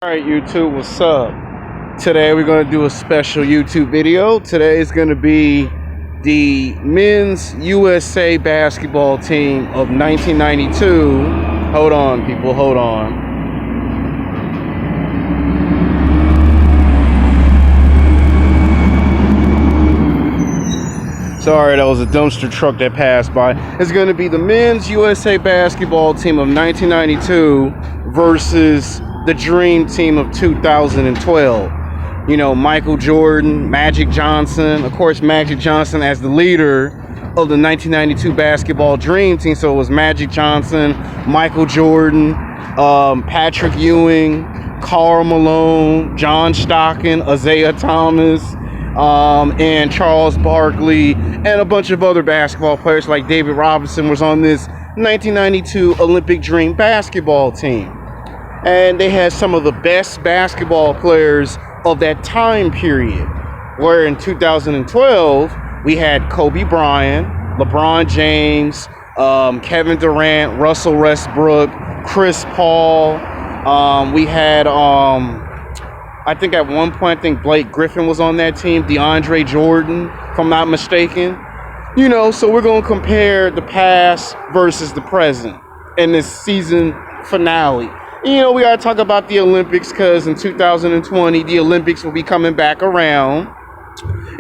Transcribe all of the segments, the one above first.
Alright YouTube, what's up? Today we're going to do a special YouTube video. Today is going to be the men's USA basketball team of 1992. Hold on people, hold on. Sorry, that was a dumpster truck that passed by. It's going to be the men's USA basketball team of 1992 versus the dream team of 2012. You know, Michael Jordan, Magic Johnson. Of course, Magic Johnson as the leader of the 1992 basketball dream team. So it was Magic Johnson, Michael Jordan, Patrick Ewing, Karl Malone, John Stockton, Isaiah Thomas, and Charles Barkley, and a bunch of other basketball players like David Robinson was on this 1992 Olympic Dream basketball team. And they had some of the best basketball players of that time period. Where in 2012, we had Kobe Bryant, LeBron James, Kevin Durant, Russell Westbrook, Chris Paul. We had, I think at one point, I think Blake Griffin was on that team. DeAndre Jordan, if I'm not mistaken. You know, so we're going to compare the past versus the present in this season finale. You know, we got to talk about the Olympics because in 2020, the Olympics will be coming back around.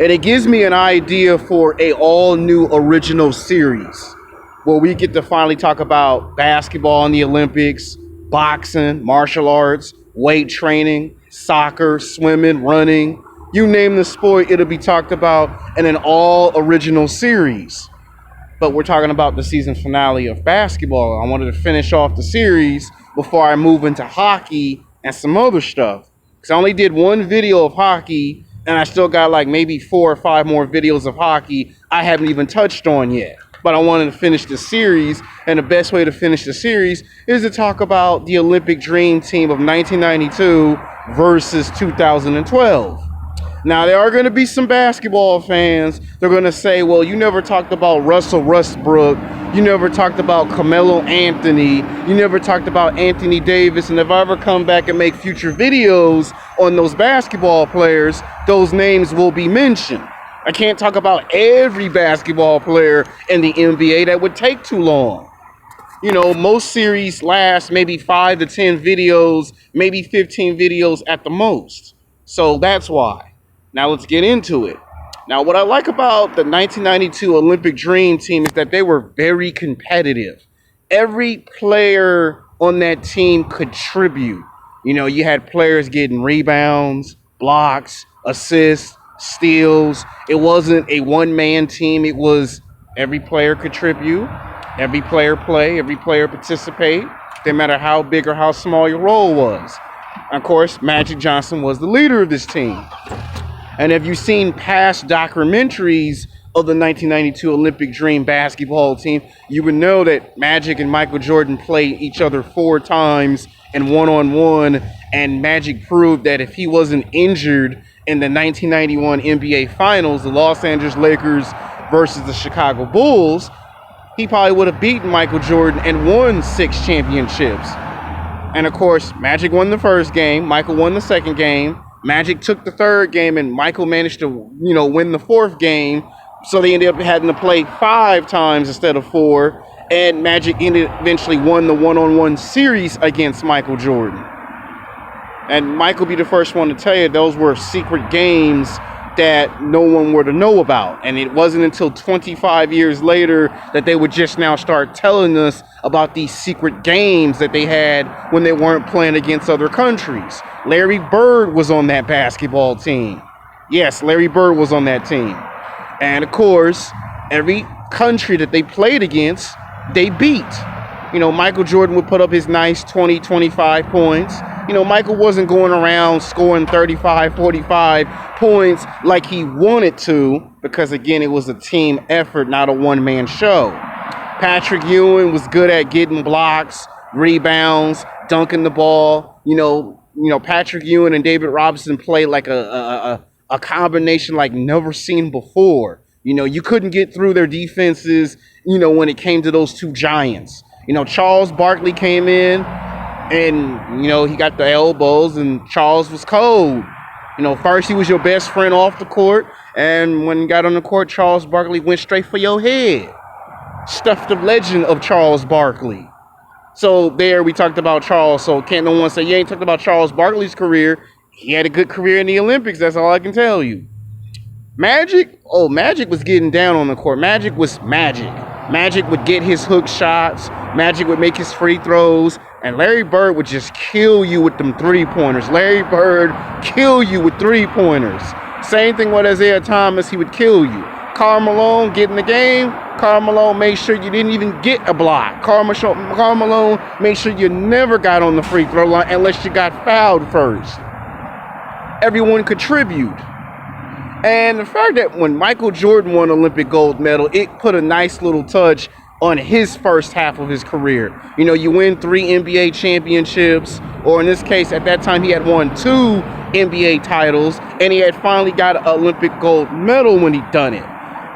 And it gives me an idea for a all-new original series where we get to finally talk about basketball in the Olympics, boxing, martial arts, weight training, soccer, swimming, running. You name the sport, it'll be talked about in an all-original series. But we're talking about the season finale of basketball. I wanted to finish off the series before I move into hockey and some other stuff. Because I only did one video of hockey, and I still got like maybe 4 or 5 more videos of hockey I haven't even touched on yet. But I wanted to finish the series, and the best way to finish the series is to talk about the Olympic Dream Team of 1992 versus 2012. Now, there are going to be some basketball fans. They're going to say, well, you never talked about Russell Westbrook. You never talked about Carmelo Anthony. You never talked about Anthony Davis. And if I ever come back and make future videos on those basketball players, those names will be mentioned. I can't talk about every basketball player in the NBA. That would take too long. You know, most series last maybe 5 to 10 videos, maybe 15 videos at the most. So that's why. Now let's get into it. Now, what I like about the 1992 Olympic Dream Team is that they were very competitive. Every player on that team contributed. You know, you had players getting rebounds, blocks, assists, steals. It wasn't a one-man team. It was every player contribute, every player play, every player participate, no matter how big or how small your role was. Of course, Magic Johnson was the leader of this team. And if you've seen past documentaries of the 1992 Olympic Dream basketball team, you would know that Magic and Michael Jordan played each other 4 times in one-on-one, and Magic proved that if he wasn't injured in the 1991 NBA Finals, the Los Angeles Lakers versus the Chicago Bulls, he probably would have beaten Michael Jordan and won 6 championships. And of course, Magic won the first game, Michael won the second game. Magic took the third game, and Michael managed to, win the 4th game. So they ended up having to play 5 times instead of 4. And Magic eventually won the one-on-one series against Michael Jordan. And Michael will be the first one to tell you those were secret games that no one were to know about. And it wasn't until 25 years later that they would just now start telling us about these secret games that they had when they weren't playing against other countries. Larry Bird was on that basketball team. Yes, Larry Bird was on that team. And of course, every country that they played against, they beat. You know, Michael Jordan would put up his nice 20, 25 points. You know, Michael wasn't going around scoring 35, 45 points like he wanted to, because again, it was a team effort, not a one-man show. Patrick Ewing was good at getting blocks, rebounds, dunking the ball. You know, Patrick Ewing and David Robinson played like a combination like never seen before. You know, you couldn't get through their defenses, when it came to those 2 giants. You know, Charles Barkley came in. And, he got the elbows, and Charles was cold. First he was your best friend off the court, and when he got on the court, Charles Barkley went straight for your head. Stuffed the legend of Charles Barkley. So there we talked about Charles, so can't no one say you ain't talked about Charles Barkley's career. He had a good career in the Olympics, that's all I can tell you. Magic was getting down on the court. Magic was Magic. Magic would get his hook shots. Magic would make his free throws. And Larry Bird would just kill you with them three-pointers. Larry Bird kill you with three-pointers. Same thing with Isaiah Thomas. He would kill you. Karl Malone, get in the game. Karl Malone made sure you didn't even get a block. Karl Malone made sure you never got on the free throw line unless you got fouled first. Everyone contribute. And the fact that when Michael Jordan won Olympic gold medal, it put a nice little touch on his first half of his career. You win 3 NBA championships, or in this case, at that time, he had won 2 NBA titles, and he had finally got an Olympic gold medal when he done it.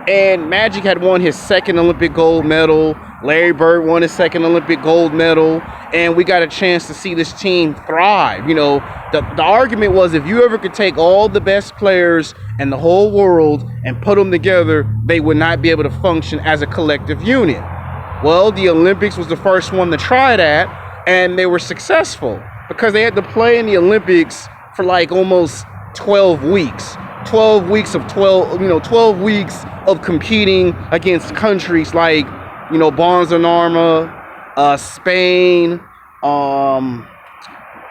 And Magic had won his 2nd Olympic gold medal. Larry Bird won his 2nd Olympic gold medal, and we got a chance to see this team thrive. The argument was if you ever could take all the best players in the whole world and put them together, they would not be able to function as a collective unit. Well, the Olympics was the first one to try that, and they were successful because they had to play in the Olympics for like almost 12 weeks. 12 weeks of 12 weeks of competing against countries like Bonds and Arma, Spain,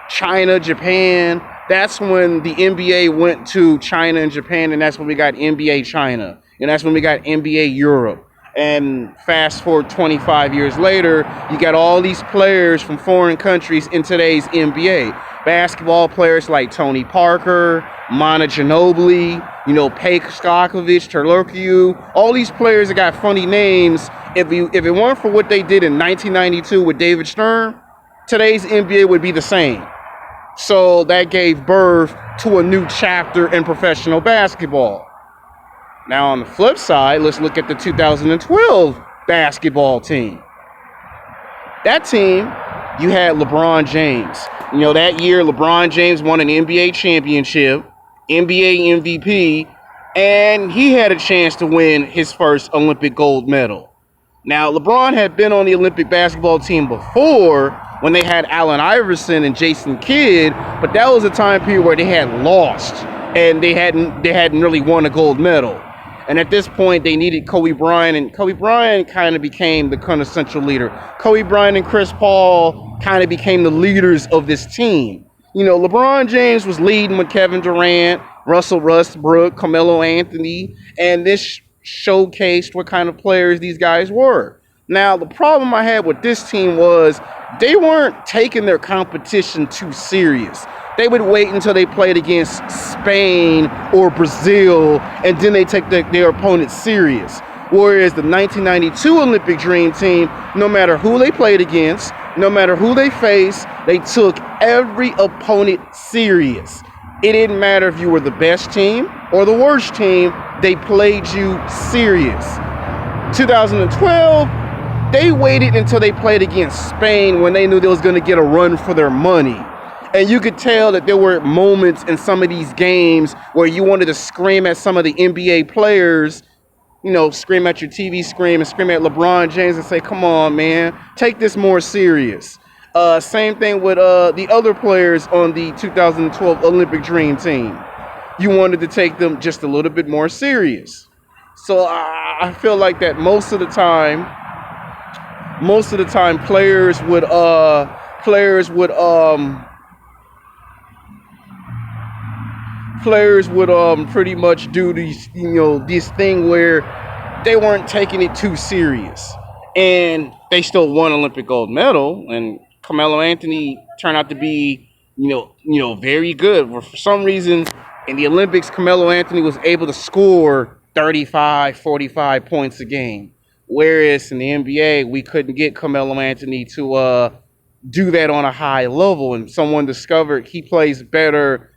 China, Japan. That's when the NBA went to China and Japan, and that's when we got NBA China, and that's when we got NBA Europe. And fast forward 25 years later, you got all these players from foreign countries in today's NBA. Basketball players like Tony Parker, Manu Ginobili, Peja Stojakovic, Turkoglu, all these players that got funny names. If it weren't for what they did in 1992 with David Stern, today's NBA would be the same. So that gave birth to a new chapter in professional basketball. Now on the flip side, let's look at the 2012 basketball team. That team, you had LeBron James. That year LeBron James won an NBA championship, NBA MVP, and he had a chance to win his first Olympic gold medal. Now, LeBron had been on the Olympic basketball team before when they had Allen Iverson and Jason Kidd, but that was a time period where they had lost and they hadn't really won a gold medal. And at this point, they needed Kobe Bryant, and Kobe Bryant kind of became the quintessential leader. Kobe Bryant and Chris Paul kind of became the leaders of this team. LeBron James was leading with Kevin Durant, Russell Westbrook, Carmelo Anthony, and this showcased what kind of players these guys were. Now, the problem I had with this team was they weren't taking their competition too serious. They would wait until they played against Spain or Brazil, and then they take their opponent serious. Whereas the 1992 Olympic Dream Team, no matter who they played against, no matter who they faced, they took every opponent serious. It didn't matter if you were the best team or the worst team, they played you serious. 2012, they waited until they played against Spain when they knew they was going to get a run for their money. And you could tell that there were moments in some of these games where you wanted to scream at some of the NBA players, scream at your TV screen and scream at LeBron James and say, come on, man, take this more serious. Same thing with the other players on the 2012 Olympic Dream Team. You wanted to take them just a little bit more serious. So I feel like that most of the time players would pretty much do this thing where they weren't taking it too serious, and they still won Olympic gold medal. And Carmelo Anthony turned out to be very good. For some reason in the Olympics, Carmelo Anthony was able to score 35, 45 points a game, whereas in the NBA we couldn't get Carmelo Anthony to do that on a high level. And someone discovered he plays better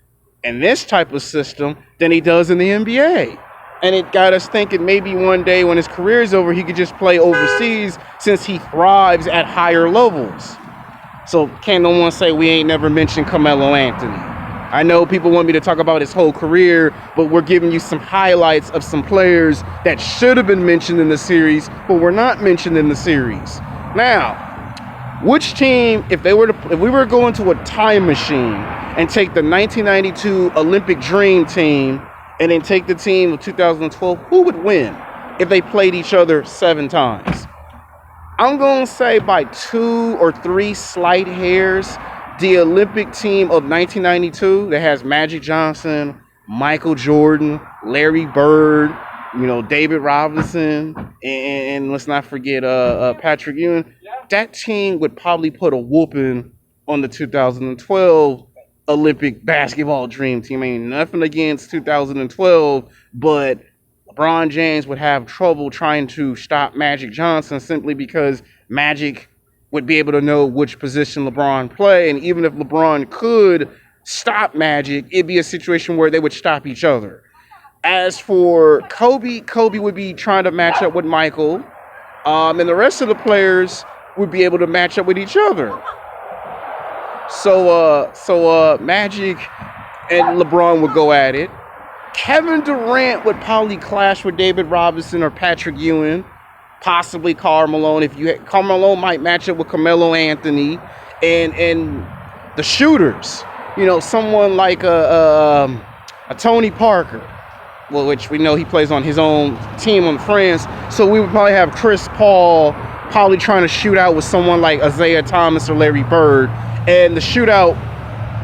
in this type of system than he does in the NBA. And it got us thinking maybe one day when his career is over, he could just play overseas since he thrives at higher levels. So can't no one say we ain't never mentioned Carmelo Anthony. I know people want me to talk about his whole career, but we're giving you some highlights of some players that should have been mentioned in the series, but were not mentioned in the series. Now, which team, if we were to go into a time machine and take the 1992 Olympic Dream team and then take the team of 2012, who would win if they played each other 7 times? I'm going to say by 2 or 3 slight hairs, the Olympic team of 1992 that has Magic Johnson, Michael Jordan, Larry Bird, David Robinson, and let's not forget Patrick Ewing. That team would probably put a whooping on the 2012 Olympic basketball dream team. I mean, nothing against 2012, but LeBron James would have trouble trying to stop Magic Johnson simply because Magic would be able to know which position LeBron play. And even if LeBron could stop Magic, it'd be a situation where they would stop each other. As for Kobe would be trying to match up with Michael. And the rest of the players would be able to match up with each other. So Magic and LeBron would go at it. Kevin Durant would probably clash with David Robinson or Patrick Ewing, possibly Karl Malone. Karl Malone might match up with Carmelo Anthony, and the shooters, someone like a Tony Parker, which we know he plays on his own team on France. So we would probably have Chris Paul probably trying to shoot out with someone like Isaiah Thomas or Larry Bird, and the shootout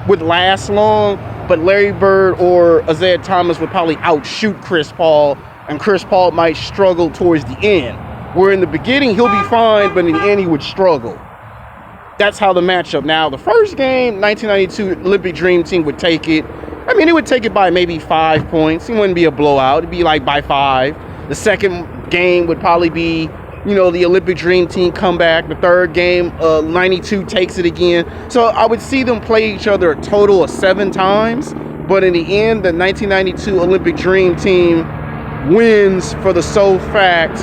would last long, but Larry Bird or Isaiah Thomas would probably outshoot Chris Paul, and Chris Paul might struggle towards the end. Where in the beginning, he'll be fine, but in the end, he would struggle. That's how the matchup. Now, the first game, 1992 Olympic Dream Team would take it. I mean, it would take it by maybe 5 points. It wouldn't be a blowout. It'd be like by 5. The second game would probably be, the Olympic Dream Team comeback. The third game, 92 takes it again. So I would see them play each other a total of 7 times. But in the end, the 1992 Olympic Dream Team wins for the sole fact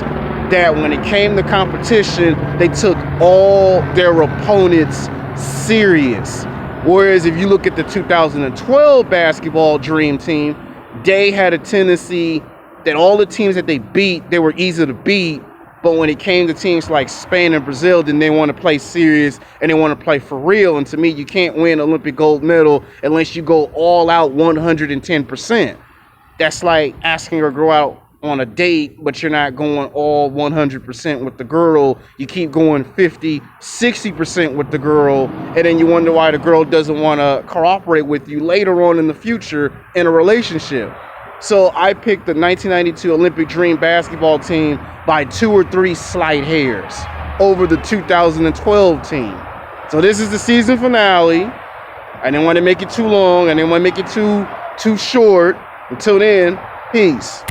that when it came to competition, they took all their opponents serious. Whereas if you look at the 2012 basketball Dream Team, they had a tendency that all the teams that they beat, they were easy to beat. But when it came to teams like Spain and Brazil, then they want to play serious and they want to play for real. And to me, you can't win Olympic gold medal unless you go all out 110%. That's like asking a girl out on a date, but you're not going all 100% with the girl. You keep going 50, 60% with the girl, and then you wonder why the girl doesn't want to cooperate with you later on in the future in a relationship. So I picked the 1992 Olympic Dream basketball team by 2 or 3 slight hairs over the 2012 team. So this is the season finale. I didn't want to make it too long. I didn't want to make it too short. Until then, peace.